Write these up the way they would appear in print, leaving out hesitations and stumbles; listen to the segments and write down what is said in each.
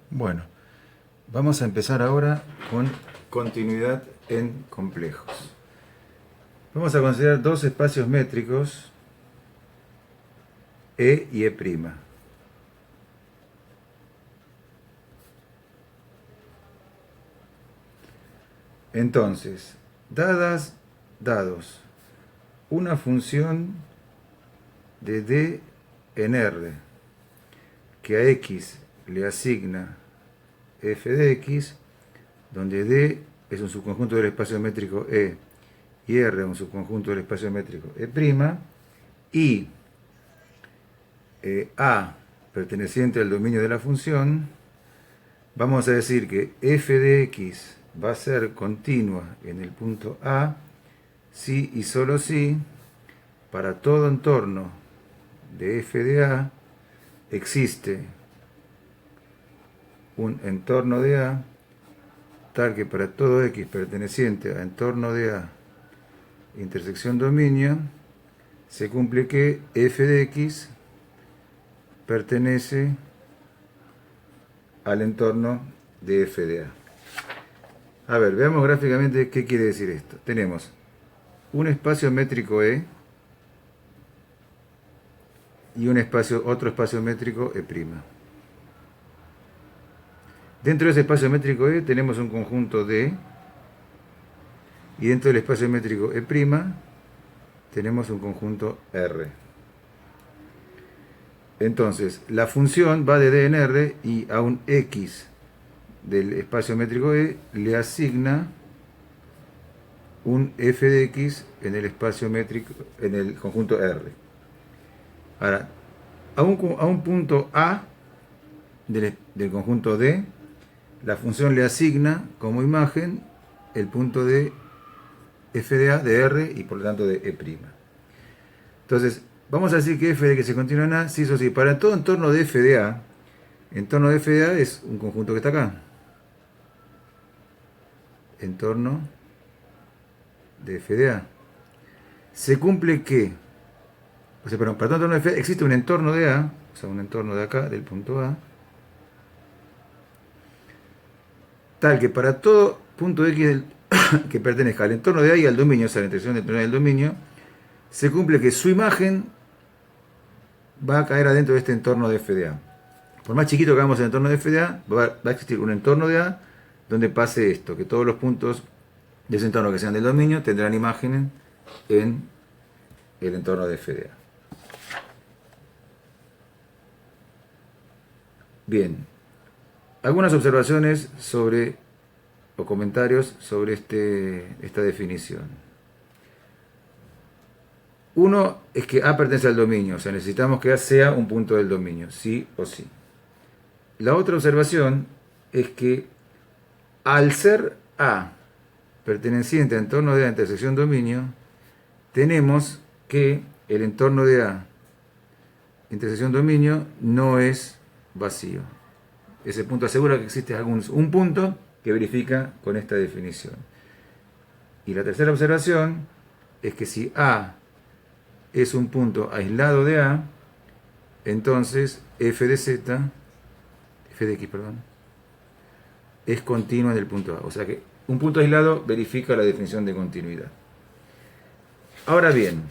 Bueno, vamos a empezar ahora con continuidad en complejos. Vamos a considerar dos espacios métricos, E y E'. Entonces, dados una función de D en R, que a X le asigna f de X, donde D es un subconjunto del espacio métrico E y R un subconjunto del espacio métrico E', y A perteneciente al dominio de la función, vamos a decir que f de X va a ser continua en el punto A si y solo si para todo entorno de f de A existe un entorno de A tal que para todo X perteneciente a entorno de A intersección dominio se cumple que f de X pertenece al entorno de f de A. A ver, veamos gráficamente qué quiere decir esto. Tenemos un espacio métrico E y otro espacio métrico E'. Dentro de ese espacio métrico E tenemos un conjunto D, y dentro del espacio métrico E' tenemos un conjunto R. Entonces, la función va de D en R y a un X del espacio métrico E le asigna un f de X en el espacio métrico, en el conjunto R. Ahora, a un punto A del conjunto D, la función le asigna como imagen el punto de f de A de R y por lo tanto de E'. Entonces, vamos a decir que f de que se continúa en A, sí o sí. Para todo entorno de f de A, entorno de f de A es un conjunto que está acá. Entorno de f de A. Se cumple que, o sea, perdón, para todo entorno de f existe un entorno de A, o sea, un entorno de acá, del punto A, tal que para todo punto X que pertenezca al entorno de A y al dominio, o sea, la intersección del entorno del dominio, se cumple que su imagen va a caer adentro de este entorno de f de A. Por más chiquito que hagamos el entorno de f de A, va a existir un entorno de A donde pase esto, que todos los puntos de ese entorno que sean del dominio tendrán imágenes en el entorno de f de A. Bien, algunas observaciones sobre o comentarios sobre esta definición. Uno es que A pertenece al dominio, o sea, necesitamos que A sea un punto del dominio, sí o sí. La otra observación es que al ser A perteneciente a entorno de A intersección dominio, tenemos que el entorno de A intersección dominio no es vacío. Ese punto asegura que existe un punto que verifica con esta definición. Y la tercera observación es que si A es un punto aislado de A, entonces f de x, es continua en el punto A. O sea que un punto aislado verifica la definición de continuidad. Ahora bien,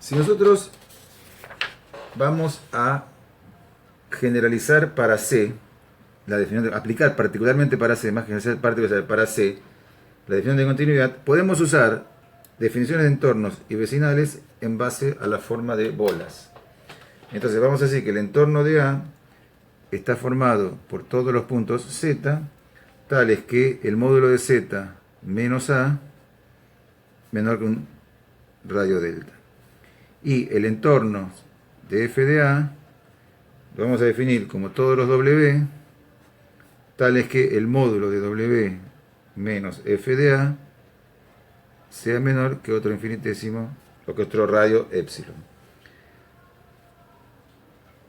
si nosotros vamos a generalizar para C, la definición aplicar particularmente para C, más generalizar para C, la definición de continuidad, podemos usar definiciones de entornos y vecinales en base a la forma de bolas. Entonces vamos a decir que el entorno de A está formado por todos los puntos Z, tales que el módulo de Z menos A menor que un radio delta. Y el entorno de f de A lo vamos a definir como todos los W, tales que el módulo de W menos f de A sea menor que otro infinitésimo o que otro radio epsilon.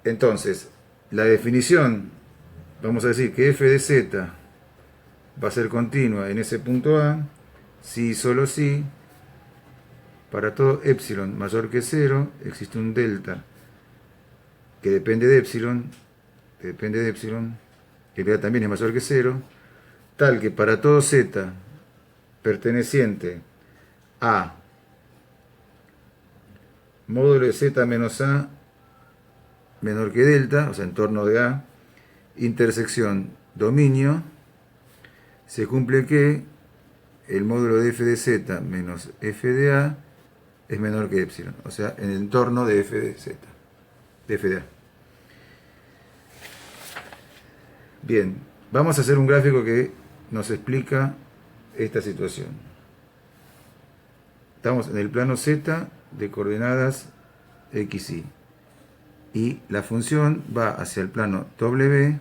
Entonces, la definición, vamos a decir que f de z va a ser continua en ese punto A, si y solo si, para todo epsilon mayor que 0, existe un delta que depende de epsilon, que depende de epsilon, que también es mayor que 0, tal que para todo z perteneciente a módulo de z menos a menor que delta, o sea, en torno de a, intersección dominio, se cumple que el módulo de f de z menos f de a es menor que epsilon, o sea, en el entorno de f de z, de f de a. Bien, vamos a hacer un gráfico que nos explica esta situación. Estamos en el plano z de coordenadas x, y. Y la función va hacia el plano w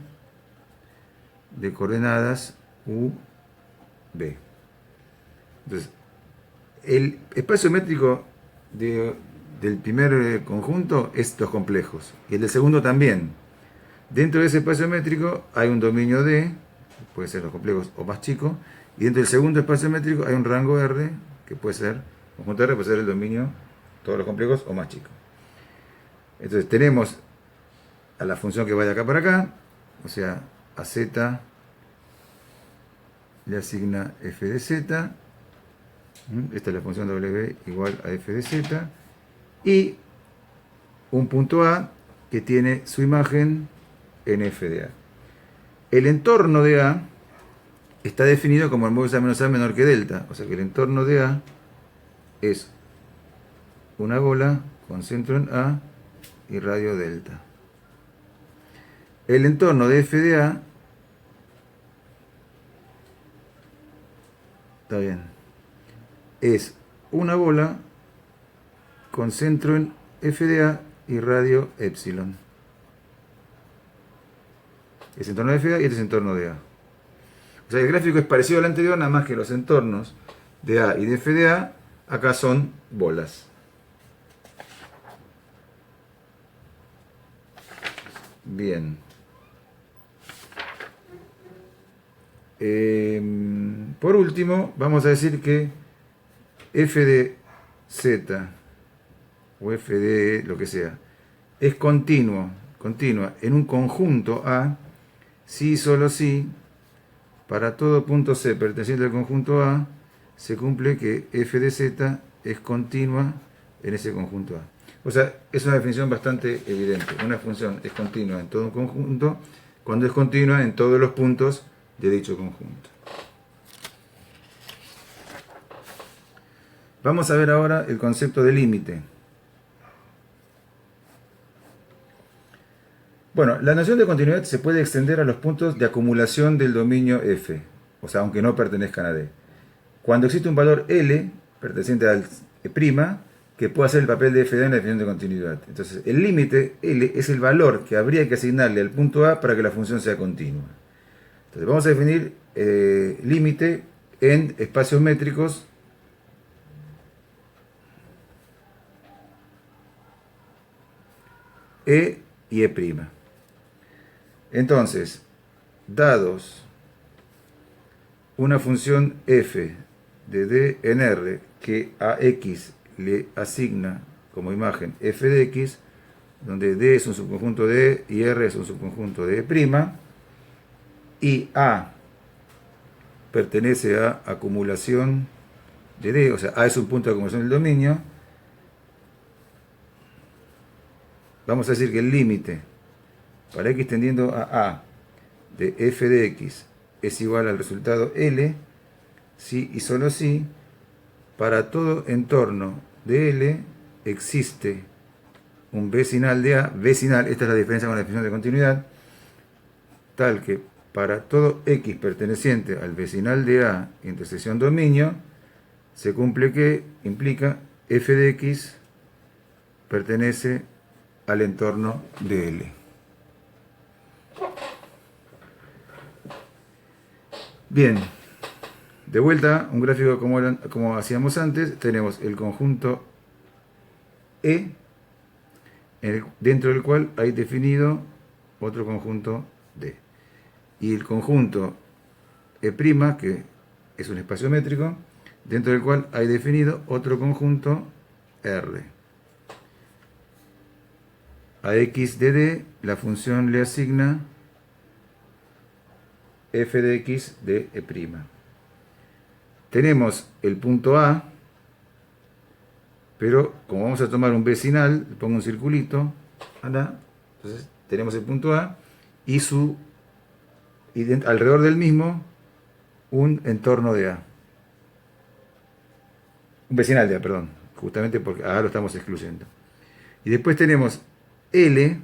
de coordenadas u, b. Entonces, el espacio métrico del primer conjunto es los complejos, y el del segundo también. Dentro de ese espacio métrico hay un dominio D, puede ser los complejos o más chico, y dentro del segundo espacio métrico hay un rango R, que puede ser, conjunto R puede ser el dominio, todos los complejos o más chico. Entonces tenemos a la función que va de acá para acá, o sea, a z le asigna f de z, esta es la función w igual a f de z, y un punto A que tiene su imagen en f de a. El entorno de A está definido como el módulo menos a menor que delta, o sea que el entorno de A es una bola con centro en A y radio delta. El entorno de f de a está bien, es una bola con centro en f de a y radio epsilon. Es entorno de f de a y este es entorno de a. O sea, el gráfico es parecido al anterior, nada más que los entornos de a y de f de a acá son bolas. Bien. Por último, vamos a decir que f de z o f de lo que sea es continua en un conjunto A si y solo si para todo punto C perteneciente al conjunto A se cumple que f de z es continua en ese conjunto A. O sea, es una definición bastante evidente. Una función es continua en todo un conjunto cuando es continua en todos los puntos de dicho conjunto. Vamos a ver ahora el concepto de límite. Bueno, la noción de continuidad se puede extender a los puntos de acumulación del dominio f, o sea, aunque no pertenezcan a D. Cuando existe un valor L perteneciente al E', que puede hacer el papel de f de en la definición de continuidad. Entonces, el límite L es el valor que habría que asignarle al punto A para que la función sea continua. Entonces, vamos a definir límite en espacios métricos E y E'. Entonces, dados una función f de D en R que a x le asigna como imagen f de x, donde D es un subconjunto de E y R es un subconjunto de E', y A pertenece a acumulación de D, o sea, A es un punto de acumulación del dominio, vamos a decir que el límite para x tendiendo a de f de x es igual al resultado L, si y solo si para todo entorno de L existe un vecinal de A, vecinal, esta es la diferencia con la definición de continuidad, tal que para todo x perteneciente al vecinal de A intersección dominio, se cumple que implica f de x pertenece al entorno de L. Bien, de vuelta, un gráfico como hacíamos antes, tenemos el conjunto E, dentro del cual hay definido otro conjunto D. Y el conjunto E', que es un espacio métrico, dentro del cual hay definido otro conjunto R. A x de D, la función le asigna f de x de e'. Tenemos el punto A, pero como vamos a tomar un vecinal, le pongo un circulito, acá, entonces tenemos el punto A y alrededor del mismo un entorno de A. Un vecinal de A, perdón, justamente porque A lo estamos excluyendo. Y después tenemos L,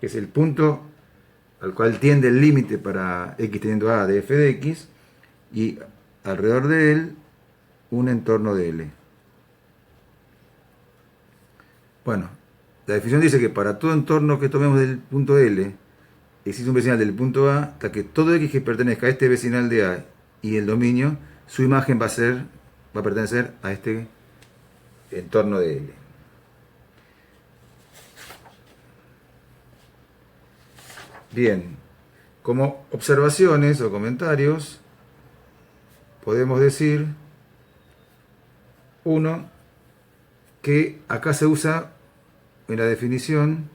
que es el punto al cual tiende el límite para x teniendo A de f de x, y alrededor de él un entorno de L. Bueno, la definición dice que para todo entorno que tomemos del punto L, existe un vecinal del punto A, hasta que todo x que pertenezca a este vecinal de A y el dominio, su imagen va a pertenecer a este entorno de L. Bien, como observaciones o comentarios, podemos decir, uno, que acá se usa en la definición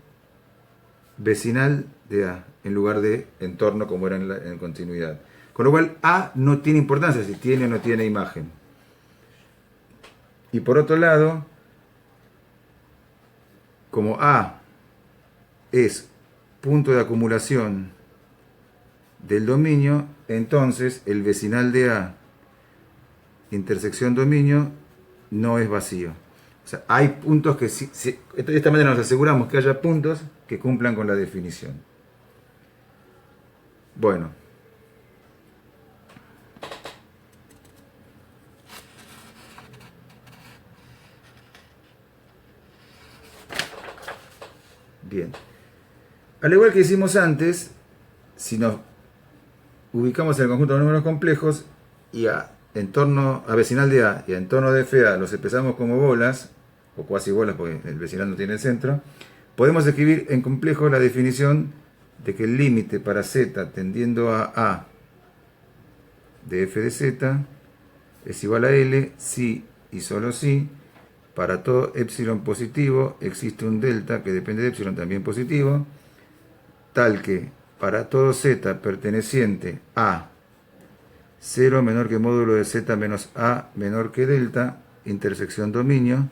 vecinal de A, en lugar de entorno como era en continuidad. Con lo cual A no tiene importancia si tiene o no tiene imagen. Y por otro lado, como A es punto de acumulación del dominio, entonces el vecinal de A, intersección dominio, no es vacío. O sea, hay puntos que de esta manera nos aseguramos que haya puntos que cumplan con la definición. Bueno. Bien. Al igual que hicimos antes, si nos ubicamos en el conjunto de números complejos y a vecinal de A y a entorno de FA los empezamos como bolas, o cuasi bolas porque el vecinal no tiene el centro, podemos escribir en complejo la definición de que el límite para z tendiendo a de f de z es igual a L si y solo si para todo epsilon positivo existe un delta que depende de epsilon también positivo, tal que para todo z perteneciente a 0 menor que módulo de z menos a menor que delta, intersección dominio,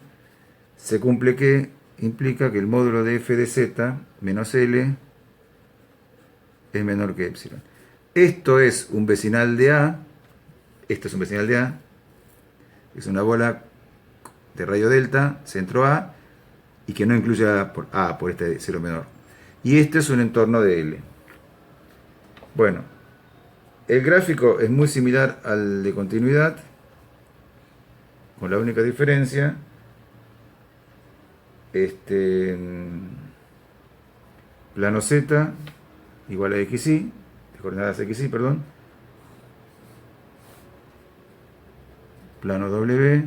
se cumple que implica que el módulo de f de z menos L es menor que epsilon. Esto es un vecinal de A, esto es un vecinal de A, es una bola de radio delta, centro A, y que no incluye A por este 0 menor. Y este es un entorno de L. Bueno, el gráfico es muy similar al de continuidad, con la única diferencia, plano Z igual a XY, de coordenadas XY, perdón, plano W,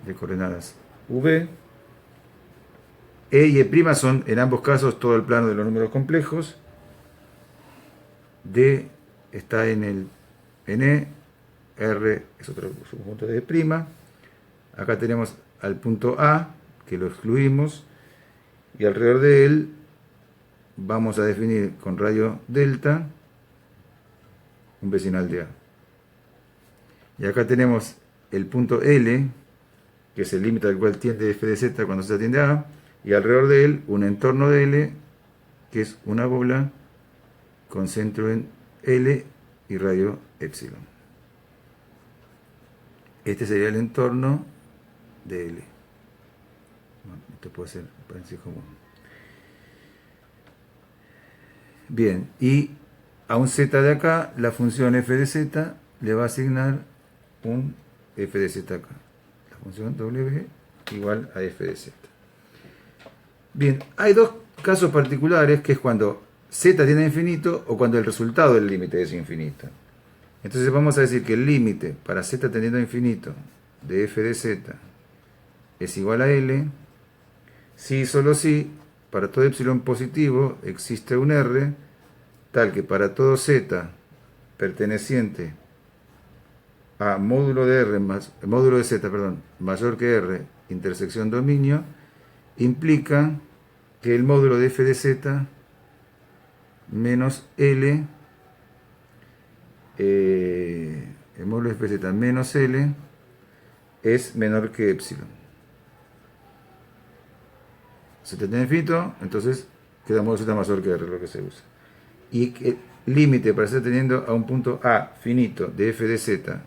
de coordenadas V, E y E' son en ambos casos todo el plano de los números complejos, D está en E, R es otro subconjunto de E', acá tenemos al punto A, que lo excluimos, y alrededor de él vamos a definir con radio delta un vecinal de A. Y acá tenemos el punto L, que es el límite al cual tiende f de z cuando z tiende a A, y alrededor de él un entorno de L, que es una bola con centro en L y radio epsilon. Este sería el entorno de L. Bueno, esto puede ser paréntesis común. Bien, y a un z de acá, la función f de z le va a asignar un f de z acá. La función w igual a f de z. Bien, hay dos casos particulares, que es cuando z tiende a infinito o cuando el resultado del límite es infinito. Entonces vamos a decir que el límite para z tendiendo a infinito de f de z es igual a L si y solo si para todo epsilon positivo existe un R tal que para todo z perteneciente a módulo de R módulo de z, perdón, mayor que R intersección dominio, implica que el módulo de f de z menos L el módulo de fz menos L es menor que epsilon. Z tiene infinito, entonces queda módulo z mayor que R, lo que se usa. Y el límite para z teniendo a un punto A finito de f de z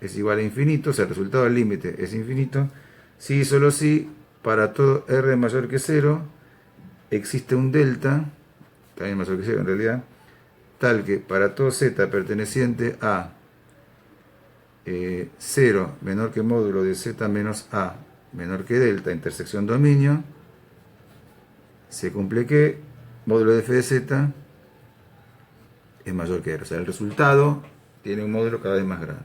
es igual a infinito, o sea, el resultado del límite es infinito, si y solo si para todo R mayor que 0 existe un delta, también mayor que 0 en realidad, tal que para todo z perteneciente a 0 menor que módulo de z menos a menor que delta, intersección dominio, se cumple que módulo de f de z es mayor que R. O sea, el resultado tiene un módulo cada vez más grande.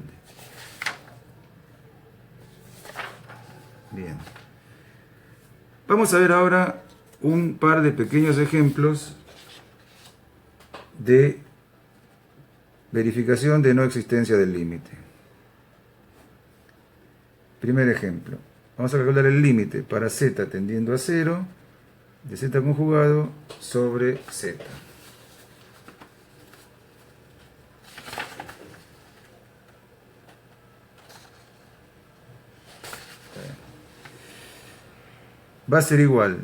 Bien. Vamos a ver ahora un par de pequeños ejemplos de verificación de no existencia del límite. Primer ejemplo. Vamos a calcular el límite para z tendiendo a 0 de z conjugado sobre z. Va a ser igual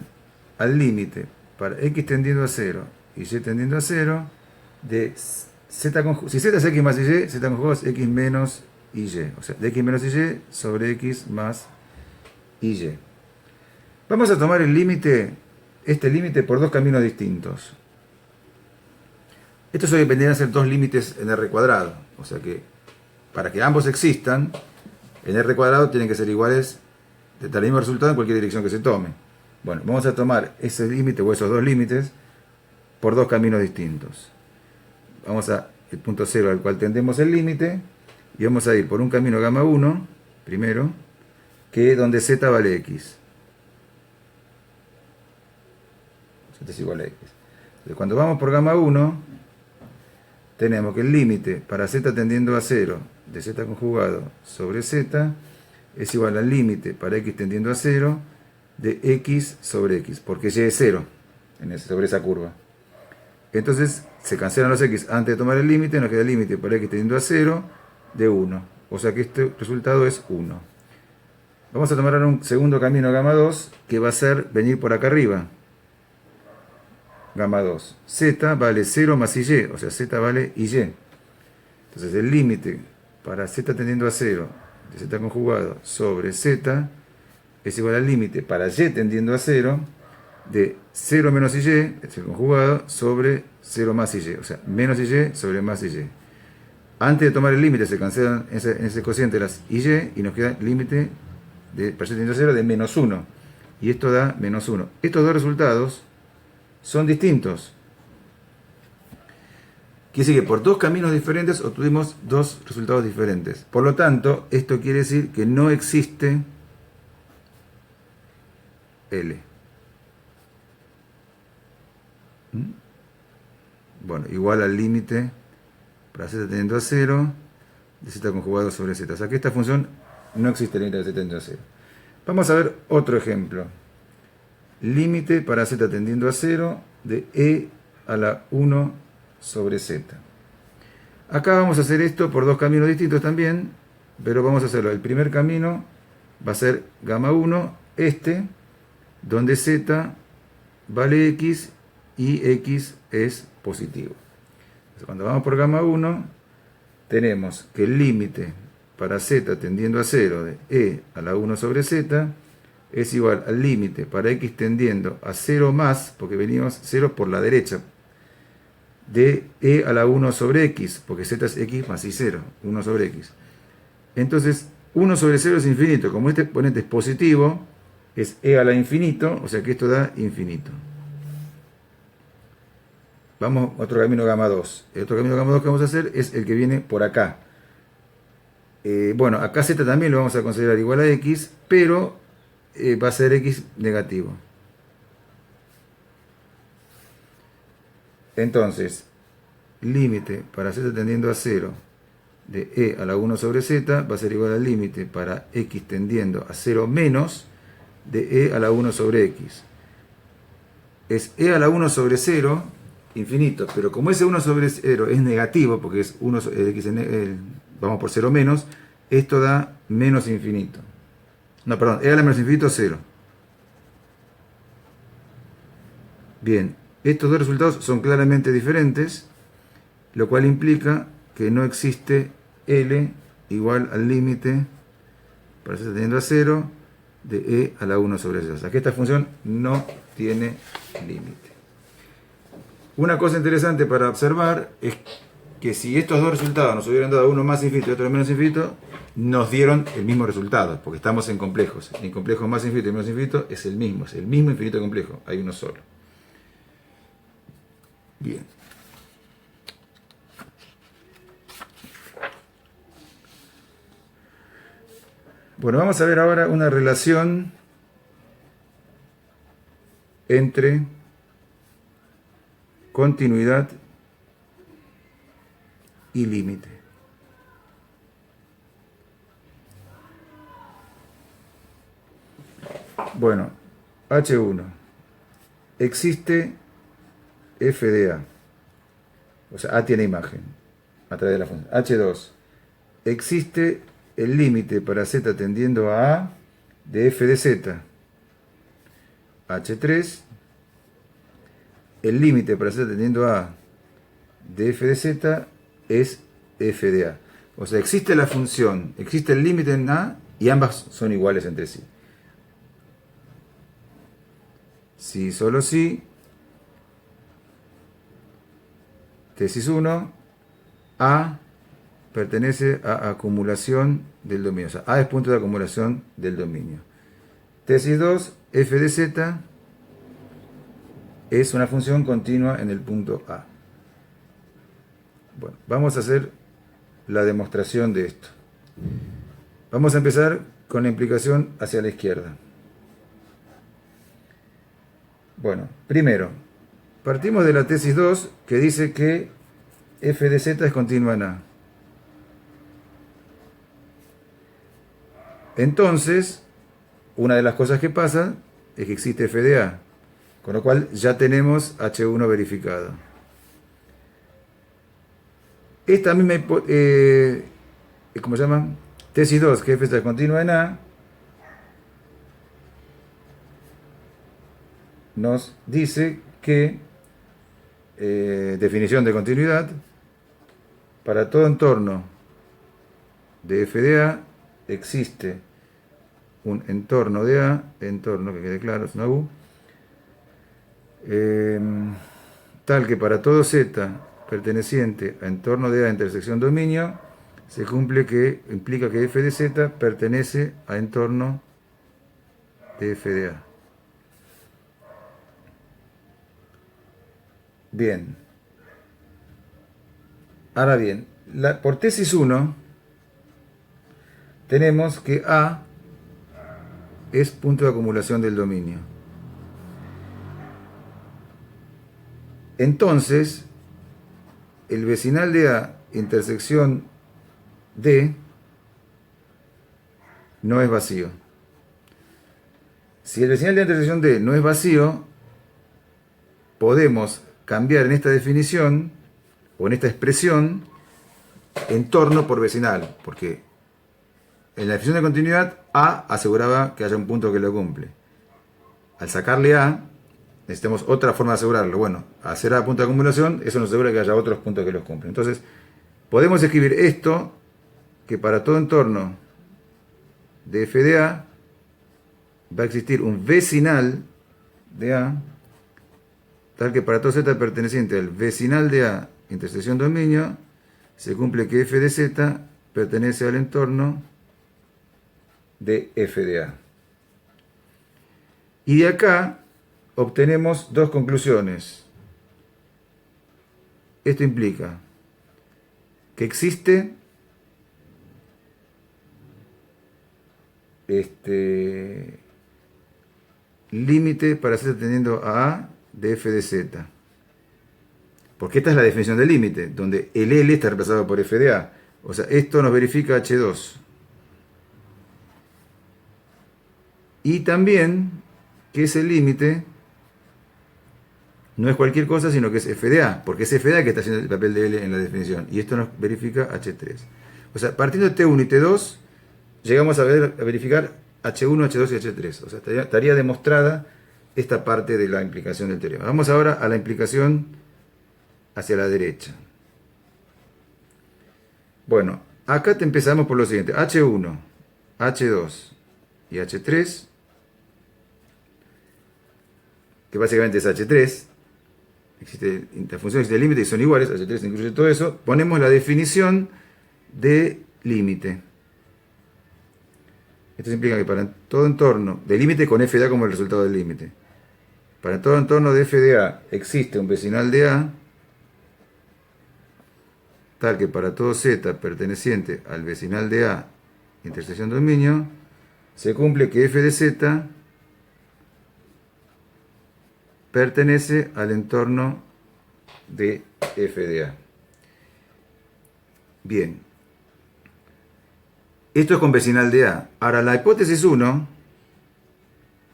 al límite para x tendiendo a 0 y y tendiendo a 0 de z conjugado. Si z es x más y, z conjugado es x menos y. O sea, de x menos y sobre x más y. Vamos a tomar el límite, este límite, por dos caminos distintos. Estos hoy vendrían a ser dos límites en R cuadrado. O sea que para que ambos existan, en R cuadrado tienen que ser iguales, de el mismo resultado en cualquier dirección que se tome. Bueno, vamos a tomar ese límite o esos dos límites por dos caminos distintos. Vamos a el punto 0 al cual tendemos el límite y vamos a ir por un camino gamma 1, primero, que es donde z vale x. Z es igual a x. Entonces, cuando vamos por gamma 1, tenemos que el límite para z tendiendo a 0 de z conjugado sobre z es igual al límite para x tendiendo a 0 de x sobre x, porque y es 0 sobre esa curva. Entonces se cancelan los x antes de tomar el límite, nos queda el límite para x tendiendo a 0 de 1. O sea que este resultado es 1. Vamos a tomar ahora un segundo camino gamma 2, que va a ser venir por acá arriba. Gamma 2. Z vale 0 más y, o sea, z vale y. Entonces el límite para z tendiendo a 0 de z conjugado sobre z es igual al límite para y tendiendo a 0 de 0 menos y, es el conjugado, sobre 0 más y, o sea, menos y sobre más y. Antes de tomar el límite se cancelan en ese cociente las y nos queda el límite de para y tendiendo a 0 de menos 1. Y esto da menos 1. Estos dos resultados son distintos. Quiere decir que por dos caminos diferentes obtuvimos dos resultados diferentes. Por lo tanto, esto quiere decir que no existe L. Bueno, igual al límite para z tendiendo a 0 de z conjugado sobre z. O sea que esta función no existe el límite de z tendiendo a 0. Vamos a ver otro ejemplo. Límite para z tendiendo a 0 de e a la 1 sobre z. Acá vamos a hacer esto por dos caminos distintos también, pero vamos a hacerlo. El primer camino va a ser gamma 1, donde z vale x y x es positivo. Entonces, cuando vamos por gamma 1, tenemos que el límite para z tendiendo a 0 de e a la 1 sobre z es igual al límite para x tendiendo a 0 más, porque venimos 0 por la derecha, de e a la 1 sobre x, porque z es x más y 0, 1 sobre x. Entonces, 1 sobre 0 es infinito. Como este exponente es positivo, es e a la infinito, o sea que esto da infinito. Vamos a otro camino gamma 2. El otro camino gamma 2 que vamos a hacer es el que viene por acá. Bueno, acá z también lo vamos a considerar igual a x, pero va a ser x negativo. Entonces, límite para z tendiendo a 0 de e a la 1 sobre z va a ser igual al límite para x tendiendo a 0 menos de e a la 1 sobre x. Es e a la 1 sobre 0 infinito, pero como ese 1 sobre 0 es negativo, porque es 1, vamos por 0 menos, esto da menos infinito. No, perdón, e a la menos infinito 0. Bien, estos dos resultados son claramente diferentes, lo cual implica que no existe L igual al límite para z tendiendo a 0 de e a la 1 sobre 0. O sea que esta función no tiene límite. Una cosa interesante para observar es que si estos dos resultados nos hubieran dado uno más infinito y otro menos infinito, nos dieron el mismo resultado, porque estamos en complejos. En complejos más infinito y menos infinito es el mismo infinito complejo, hay uno solo. Bien. Bueno, vamos a ver ahora una relación entre continuidad y límite. Bueno, H1. Existe f de A. O sea, A tiene imagen a través de la función. H2. Existe el límite para z tendiendo a A de f de z. H3. El límite para z tendiendo a A de f de z es f de A. O sea, existe la función, existe el límite en A y ambas son iguales entre sí. Si solo si, tesis 1, A pertenece a acumulación del dominio. O sea, A es punto de acumulación del dominio. Tesis 2, f de z es una función continua en el punto A. Bueno, vamos a hacer la demostración de esto. Vamos a empezar con la implicación hacia la izquierda. Bueno, primero, partimos de la tesis 2 que dice que f de z es continua en A. Entonces, una de las cosas que pasa es que existe f de A, con lo cual ya tenemos H1 verificado. Esta misma, ¿cómo se llama? Tesis 2, que f es continua en A, nos dice que, definición de continuidad, para todo entorno de f de A existe un entorno de A, entorno que quede claro, es una U, tal que para todo Z perteneciente a entorno de A intersección dominio, se cumple que implica que f de z pertenece a entorno de f de A. Bien. Ahora bien, por tesis 1 tenemos que A es punto de acumulación del dominio. Entonces, el vecinal de A intersección D no es vacío. Si el vecinal de A intersección D no es vacío, podemos cambiar en esta definición o en esta expresión entorno por vecinal, porque en la definición de continuidad A aseguraba que haya un punto que lo cumple. Al sacarle A, necesitamos otra forma de asegurarlo. Bueno, hacer A punto de acumulación, eso nos asegura que haya otros puntos que los cumplen. Entonces, podemos escribir esto, que para todo entorno de f de A va a existir un vecinal de A, tal que para todo z perteneciente al vecinal de A intersección dominio, se cumple que f de z pertenece al entorno de f de A. Y de acá obtenemos dos conclusiones. Esto implica que existe límite para z tendiendo a A de f de z. Porque esta es la definición del límite, donde el L está reemplazado por f de A. O sea, esto nos verifica H2. Y también que ese límite no es cualquier cosa, sino que es f de a, porque es f de a que está haciendo el papel de L en la definición. Y esto nos verifica H3. O sea, partiendo de T1 y T2, llegamos a verificar H1, H2 y H3. O sea, estaría demostrada esta parte de la implicación del teorema. Vamos ahora a la implicación hacia la derecha. Bueno, acá te empezamos por lo siguiente. H1, H2 y H3, que básicamente es H3. La función existe el límite y son iguales, H3 incluye todo eso. Ponemos la definición de límite. Esto implica que para todo entorno de límite con f de a como el resultado del límite, para todo entorno de f de a existe un vecinal de a tal que para todo z perteneciente al vecinal de a intersección dominio se cumple que f de z pertenece al entorno de f de a. Bien, esto es con vecinal de a. Ahora la hipótesis 1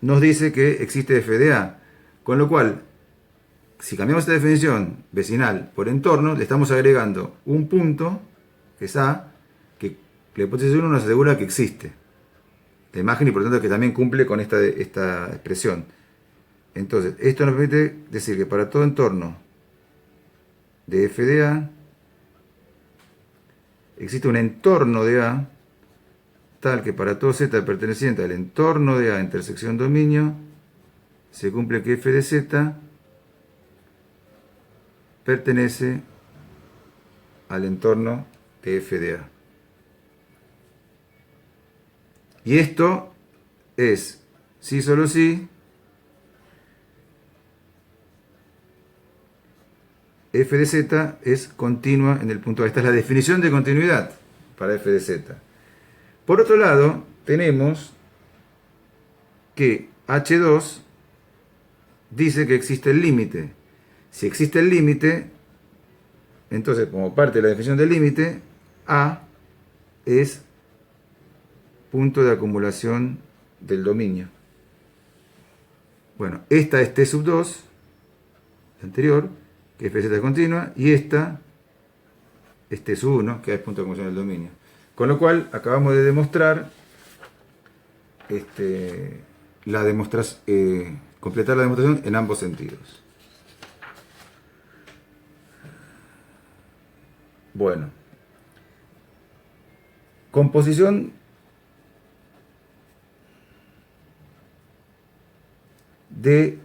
nos dice que existe f de a, con lo cual si cambiamos esta definición vecinal por entorno, le estamos agregando un punto, que es A, que la hipótesis 1 nos asegura que existe la imagen y por lo tanto que también cumple con esta expresión. Entonces, esto nos permite decir que para todo entorno de f de a existe un entorno de a tal que para todo z perteneciente al entorno de a intersección dominio se cumple que f de z pertenece al entorno de f de a. Y esto es, sí, solo sí, f de z es continua en el punto A. Esta es la definición de continuidad para f de z. Por otro lado, tenemos que H2 dice que existe el límite. Si existe el límite, entonces como parte de la definición del límite, A es punto de acumulación del dominio. Bueno, esta es T sub 2, la anterior, que es f de z continua, y esta es T sub 1, que es punto de acumulación del dominio. Con lo cual, acabamos de demostrar completar la demostración en ambos sentidos. Bueno, composición de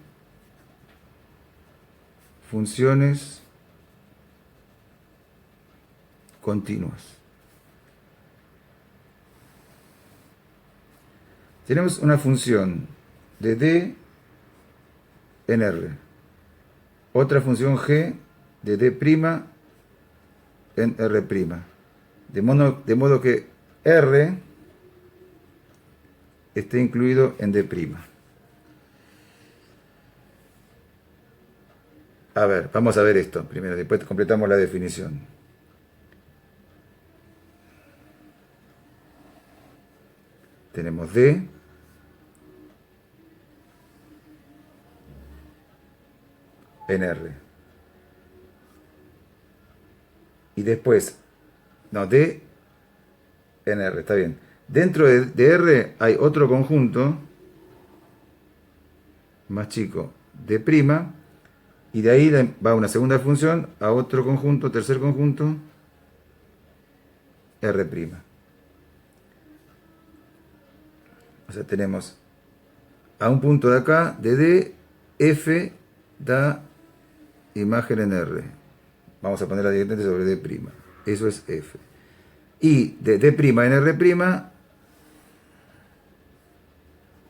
funciones continuas. Tenemos una función de D en R, otra función G de D' en R', de modo que R esté incluido en D'. A ver, vamos a ver esto primero, después completamos la definición. Tenemos D en R. Y después, no, D en R, está bien. Dentro de R hay otro conjunto más chico, D', y de ahí va una segunda función a otro conjunto, tercer conjunto, R'. O sea, tenemos a un punto de acá, de D, F da imagen en R. Vamos a ponerla directamente sobre D'. Eso es F. Y de D' en R' va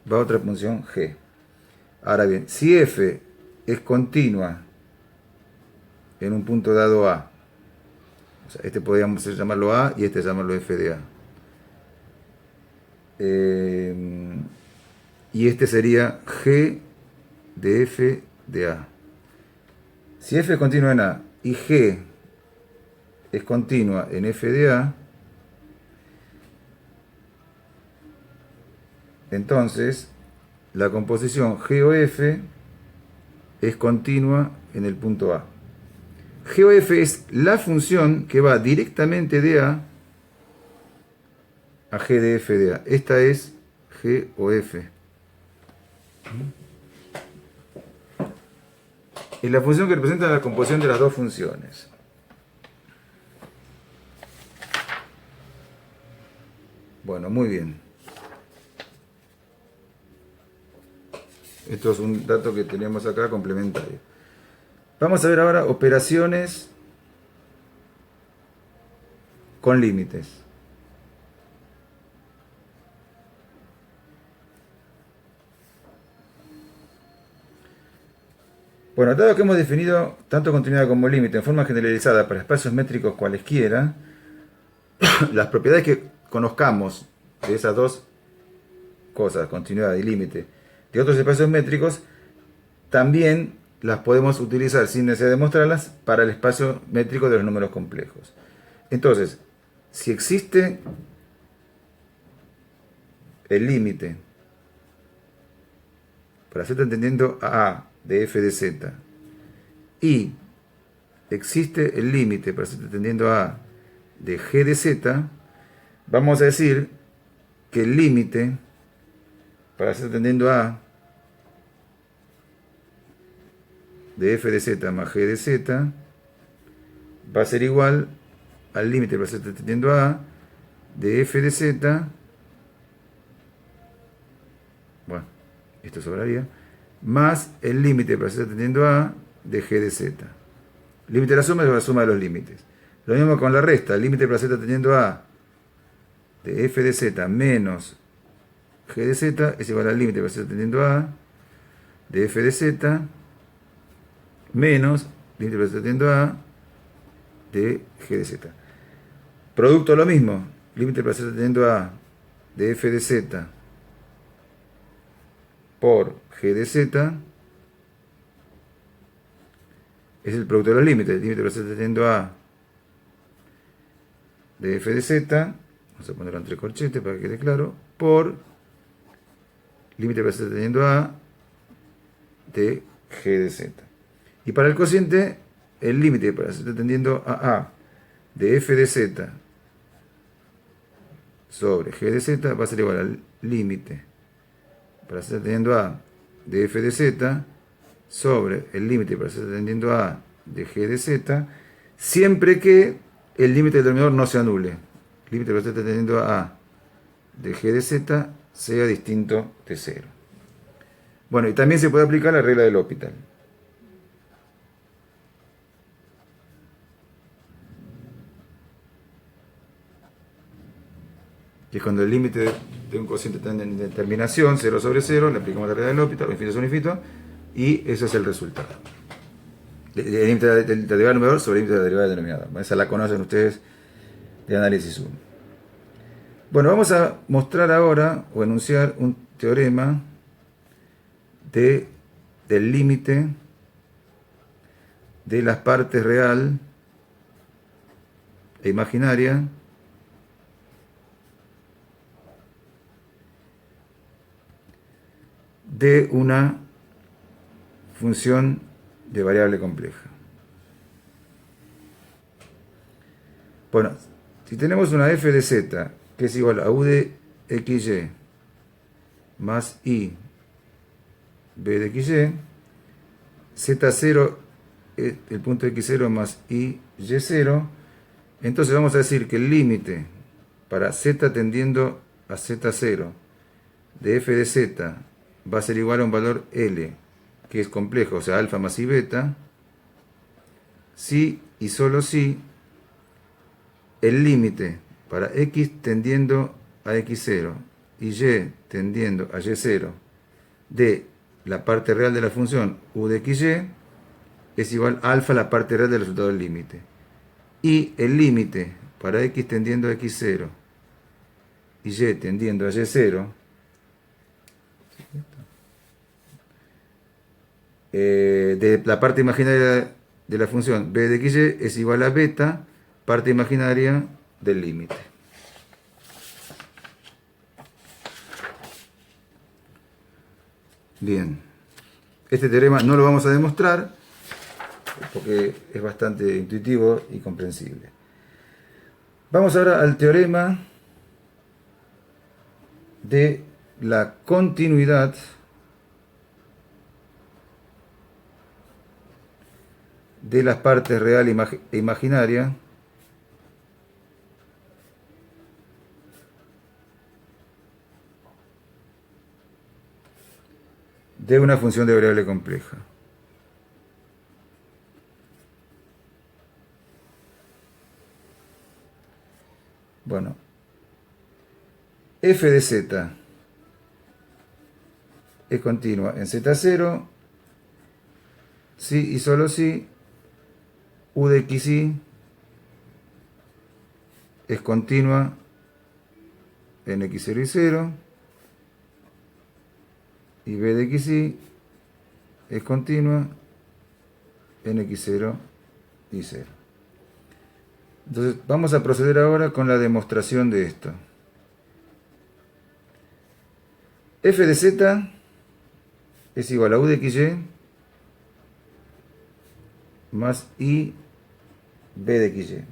otra función G. Ahora bien, si F es continua en un punto dado A, o sea, este podríamos llamarlo A y este llamarlo F de A. Y este sería G de F de A. Si F es continua en A y G es continua en F de A, entonces la composición G o F es continua en el punto A. G o F es la función que va directamente de A a G de F de A. Esta es G o F. Es la función que representa la composición de las dos funciones. Bueno, muy bien. Esto es un dato que tenemos acá complementario. Vamos a ver ahora operaciones con límites. Bueno, dado que hemos definido tanto continuidad como límite en forma generalizada para espacios métricos cualesquiera, las propiedades que conozcamos de esas dos cosas, continuidad y límite, de otros espacios métricos, también las podemos utilizar sin necesidad de mostrarlas para el espacio métrico de los números complejos. Entonces, si existe el límite para z tendiendo a de f de z y existe el límite para z tendiendo a de g de z, vamos a decir que el límite para z tendiendo a de f de z más g de z va a ser igual al límite para z tendiendo a de f de z, bueno, esto sobraría, más el límite para z tendiendo a de g de z. Límite de la suma es la suma de los límites. Lo mismo con la resta, el límite para z tendiendo a de f de z menos g de z es igual al límite para z tendiendo a de f de z menos límite para z tendiendo a de g de z. Producto lo mismo, límite para z tendiendo a de f de z por g de z es el producto de los límites. Límite para z tendiendo a de f de z, vamos a ponerlo entre corchetes para que quede claro, por límite para z tendiendo a de g de z. Y para el cociente, el límite para z tendiendo a de f de z sobre g de z va a ser igual al límite para z tendiendo a de f de z sobre el límite para z tendiendo a de g de z, siempre que el límite del denominador no se anule. Límite para z tendiendo a de g de z sea distinto de 0. Bueno, y también se puede aplicar la regla del L'Hopital. Que es cuando el límite de un cociente está en determinación, 0 sobre 0, le aplicamos la regla del L'Hopital, infinito sobre infinito, y ese es el resultado. El límite de la derivada del numerador sobre el límite de la derivada del denominador. Esa la conocen ustedes de análisis 1. Bueno, vamos a mostrar ahora, o enunciar un teorema del límite de las partes real e imaginaria de una función de variable compleja. Bueno, si tenemos una f de z que es igual a u de xy más i b de xy, z0 es el punto x0 más i y0, entonces vamos a decir que el límite para z tendiendo a z0 de f de z va a ser igual a un valor L, que es complejo, o sea, alfa más i beta, si y solo si el límite para x tendiendo a x0 y y tendiendo a y0 de la parte real de la función u de xy es igual a alfa la parte real del resultado del límite. Y el límite para x tendiendo a x0 y y tendiendo a y0 de la parte imaginaria de la función b de xy es igual a beta, parte imaginaria del límite. Bien. Este teorema no lo vamos a demostrar porque es bastante intuitivo y comprensible. Vamos ahora al teorema de la continuidad de las partes real e imaginaria de una función de variable compleja. Bueno, f de z es continua en z0 si y solo si u de xy es continua en x0 y 0 y b de xy es continua en x0 y 0. Entonces vamos a proceder ahora con la demostración de esto. F de z es igual a u de xy más i b de xy.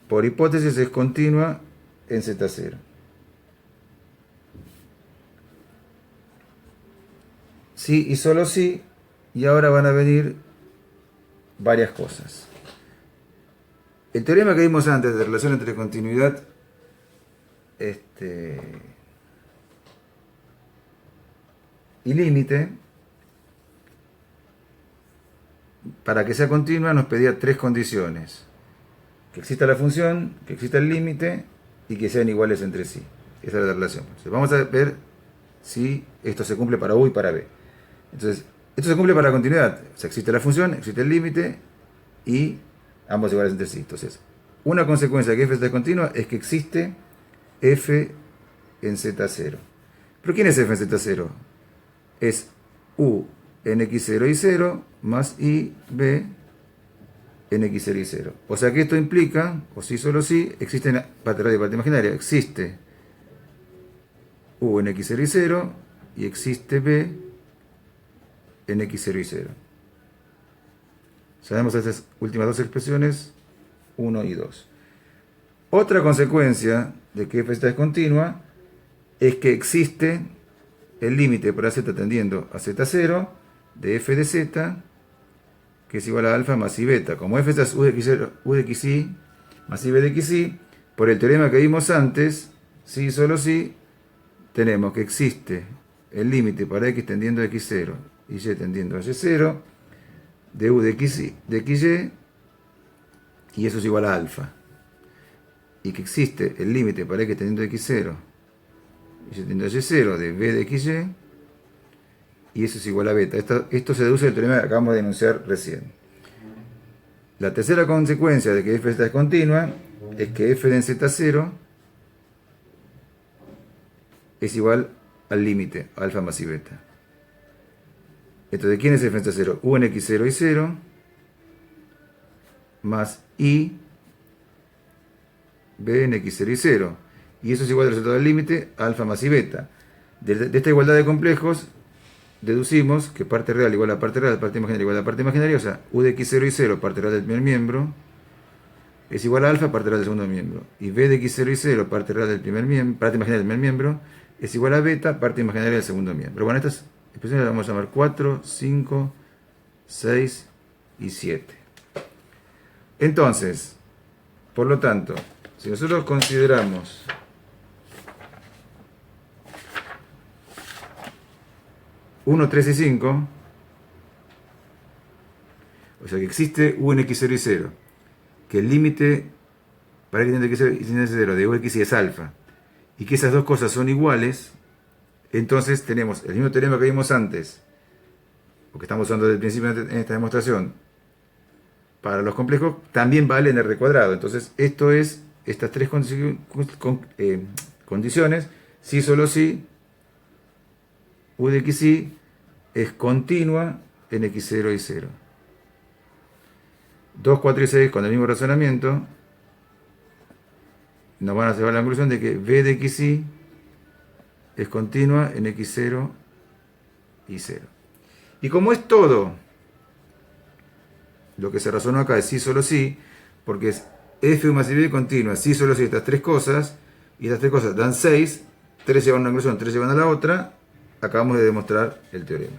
Por hipótesis es continua en z0. Sí y solo sí, y ahora van a venir varias cosas. El teorema que vimos antes de relación entre continuidad y límite, para que sea continua nos pedía tres condiciones: que exista la función, que exista el límite y que sean iguales entre sí. Esa es la relación. Entonces, vamos a ver si esto se cumple para u y para b. Entonces, esto se cumple para la continuidad. O sea, existe la función, existe el límite y ambos iguales entre sí. Entonces, una consecuencia de que f es continua es que existe f en z0. ¿Pero quién es f en z0? Es u en x0 y 0 más i b en x0 y 0. O sea que esto implica, o sí solo sí, existe parte real y parte imaginaria. Existe u en x0 y 0 y existe b en x0 y 0. Sabemos estas últimas dos expresiones, 1 y 2. Otra consecuencia de que f es continua es que existe el límite para z tendiendo a z0 de f de z, que es igual a alfa más i beta. Como f es u de xy más i b de xy, por el teorema que vimos antes, si y solo si, tenemos que existe el límite para x tendiendo a x0 y y tendiendo a y0 de u de xy, y eso es igual a alfa. Y que existe el límite para x tendiendo a x0 y tendiendo a y0 de b de xy, y eso es igual a beta. Esto se deduce del teorema que acabamos de enunciar recién. La tercera consecuencia de que f es continua es que f de z0 es igual al límite, alfa más i beta. Entonces, ¿quién es f en z0? U en x0 y 0 más i b en x0 y 0. Y eso es igual al resultado del límite, alfa más i beta. De esta igualdad de complejos deducimos que parte real igual a parte real, parte imaginaria igual a parte imaginaria. O sea, u de x0 y 0, parte real del primer miembro, es igual a alfa, parte real del segundo miembro. Y b de x0 y 0, parte real del primer miembro, parte imaginaria del primer miembro, es igual a beta, parte imaginaria del segundo miembro. Bueno, estas expresiones las vamos a llamar 4, 5, 6 y 7. Entonces, por lo tanto, si nosotros consideramos uno, 3 y 5, o sea que existe u en x0 y 0, que el límite para x tiende a x0 y tiende a 0 de u x y es alfa, y que esas dos cosas son iguales, entonces tenemos el mismo teorema que vimos antes, porque estamos usando desde el principio en esta demostración, para los complejos, también vale en r cuadrado. Entonces, esto es estas tres condiciones, si solo si u de xy es continua en x0 y 0. 2, 4 y 6 con el mismo razonamiento nos van a llevar a la conclusión de que b de xy es continua en x0 y 0. Y como es todo, lo que se razonó acá es sí, solo sí, porque es f más y continua, sí, solo sí, estas tres cosas, y estas tres cosas dan 6, 3 llevan a una conclusión, 3 llevan a la otra, acabamos de demostrar el teorema.